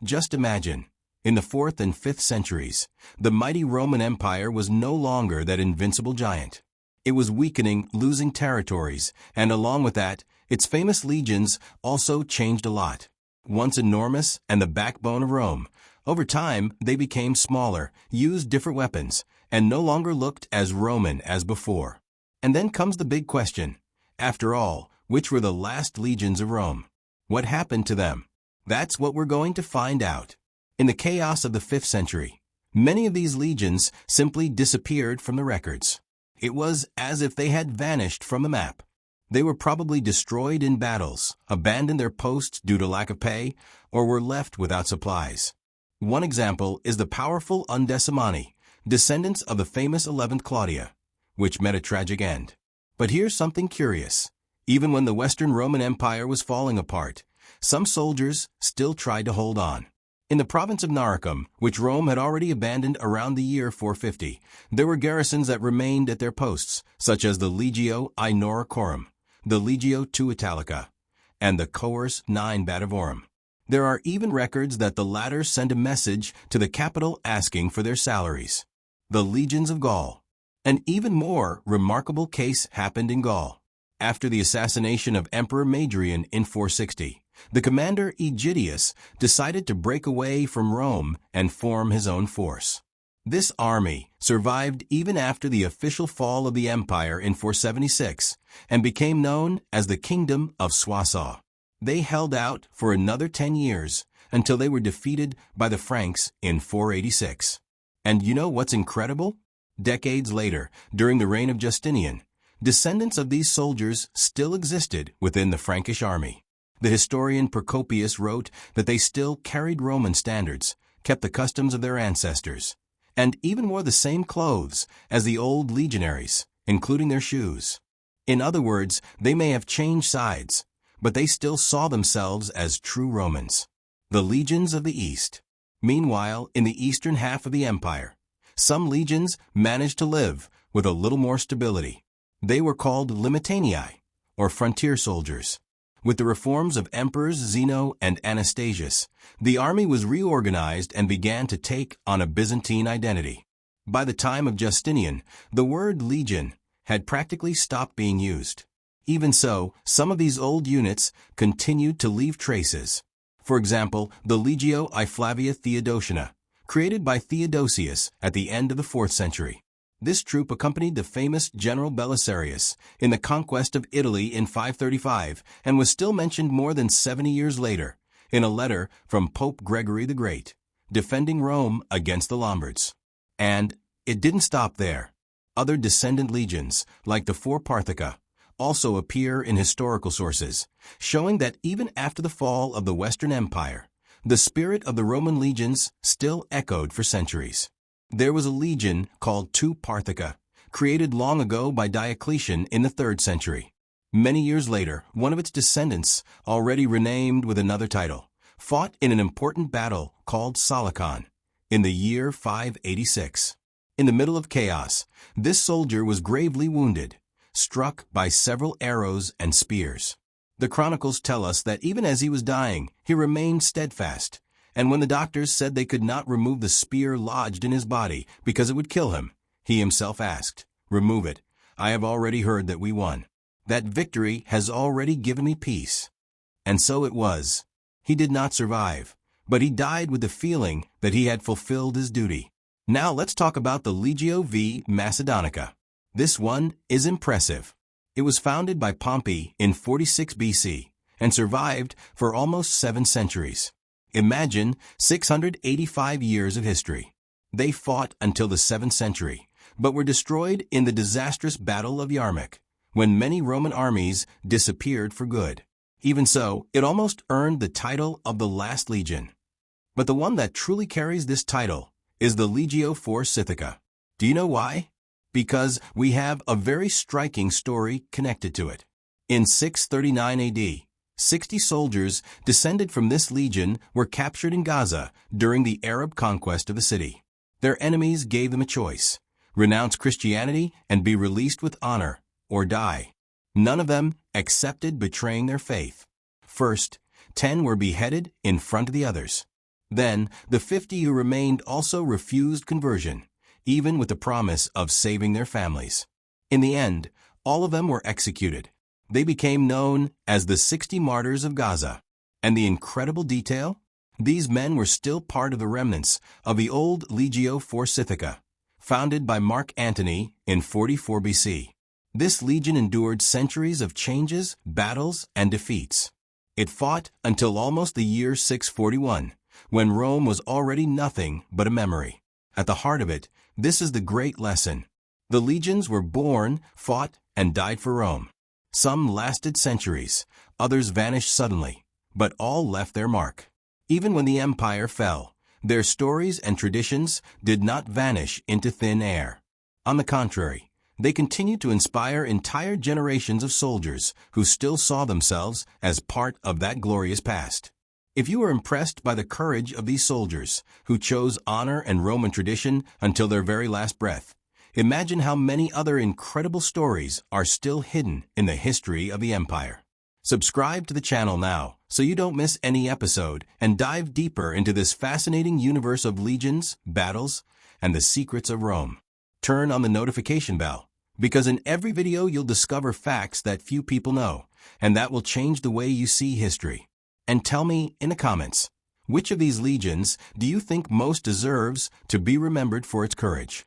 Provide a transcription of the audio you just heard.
Just imagine, in the 4th and 5th centuries, the mighty Roman Empire was no longer that invincible giant. It was weakening, losing territories, and along with that, its famous legions also changed a lot. Once enormous and the backbone of Rome, over time they became smaller, used different weapons, and no longer looked as Roman as before. And then comes the big question. After all, which were the last legions of Rome? What happened to them? That's what we're going to find out. In the chaos of the 5th century, many of these legions simply disappeared from the records. It was as if they had vanished from the map. They were probably destroyed in battles, abandoned their posts due to lack of pay, or were left without supplies. One example is the powerful Undecimani, descendants of the famous 11th Claudia, which met a tragic end. But here's something curious. Even when the Western Roman Empire was falling apart, some soldiers still tried to hold on. In the province of Noricum, which Rome had already abandoned around the year 450, there were garrisons that remained at their posts, such as the Legio I Noricorum, the Legio II Italica, and the Cohors IX Batavorum. There are even records that the latter sent a message to the capital asking for their salaries. The legions of Gaul. An even more remarkable case happened in Gaul. After the assassination of Emperor Hadrian in 460, the commander Aegidius decided to break away from Rome and form his own force. This army survived even after the official fall of the empire in 476 and became known as the Kingdom of Soissons. They held out for another 10 years until they were defeated by the Franks in 486. And you know what's incredible? Decades later, during the reign of Justinian, descendants of these soldiers still existed within the Frankish army. The historian Procopius wrote that they still carried Roman standards, kept the customs of their ancestors, and even wore the same clothes as the old legionaries, including their shoes. In other words, they may have changed sides, but they still saw themselves as true Romans. The legions of the East. Meanwhile, in the eastern half of the empire, some legions managed to live with a little more stability. They were called Limitanii, or frontier soldiers. With the reforms of Emperors Zeno and Anastasius, the army was reorganized and began to take on a Byzantine identity. By the time of Justinian, the word legion had practically stopped being used. Even so, some of these old units continued to leave traces. For example, the Legio I Flavia Theodotina, created by Theodosius at the end of the 4th century. This troop accompanied the famous General Belisarius in the conquest of Italy in 535 and was still mentioned more than 70 years later in a letter from Pope Gregory the Great, defending Rome against the Lombards. And it didn't stop there. Other descendant legions, like the Four Parthica, also appear in historical sources, showing that even after the fall of the Western Empire, the spirit of the Roman legions still echoed for centuries. There was a legion called II Parthica, created long ago by Diocletian in the 3rd century. Many years later, one of its descendants, already renamed with another title, fought in an important battle called Salicon in the year 586. In the middle of chaos, this soldier was gravely wounded, struck by several arrows and spears. The chronicles tell us that even as he was dying, he remained steadfast, and when the doctors said they could not remove the spear lodged in his body because it would kill him, he himself asked, "Remove it. I have already heard that we won. That victory has already given me peace." And so it was. He did not survive, but he died with the feeling that he had fulfilled his duty. Now let's talk about the Legio V Macedonica. This one is impressive. It was founded by Pompey in 46 BC and survived for almost 7 centuries. Imagine 685 years of history. They fought until the 7th century, but were destroyed in the disastrous Battle of Yarmouk, when many Roman armies disappeared for good. Even so, it almost earned the title of the last legion. But the one that truly carries this title is the Legio IV Scythica. Do you know why? Because we have a very striking story connected to it. In 639 AD, 60 soldiers descended from this legion were captured in Gaza during the Arab conquest of the city. Their enemies gave them a choice: renounce Christianity and be released with honor, or die. None of them accepted betraying their faith. First, 10 were beheaded in front of the others. Then, the 50 who remained also refused conversion, even with the promise of saving their families. In the end, all of them were executed. They became known as the 60 Martyrs of Gaza. And the incredible detail? These men were still part of the remnants of the old Legio Forsythica, founded by Mark Antony in 44 BC. This legion endured centuries of changes, battles, and defeats. It fought until almost the year 641, when Rome was already nothing but a memory. At the heart of it, this is the great lesson. The legions were born, fought, and died for Rome. Some lasted centuries, others vanished suddenly, but all left their mark. Even when the empire fell, their stories and traditions did not vanish into thin air. On the contrary, they continued to inspire entire generations of soldiers who still saw themselves as part of that glorious past. If you are impressed by the courage of these soldiers, who chose honor and Roman tradition until their very last breath, imagine how many other incredible stories are still hidden in the history of the empire. Subscribe to the channel now so you don't miss any episode and dive deeper into this fascinating universe of legions, battles, and the secrets of Rome. Turn on the notification bell, because in every video you'll discover facts that few people know, and that will change the way you see history. And tell me in the comments, which of these legions do you think most deserves to be remembered for its courage?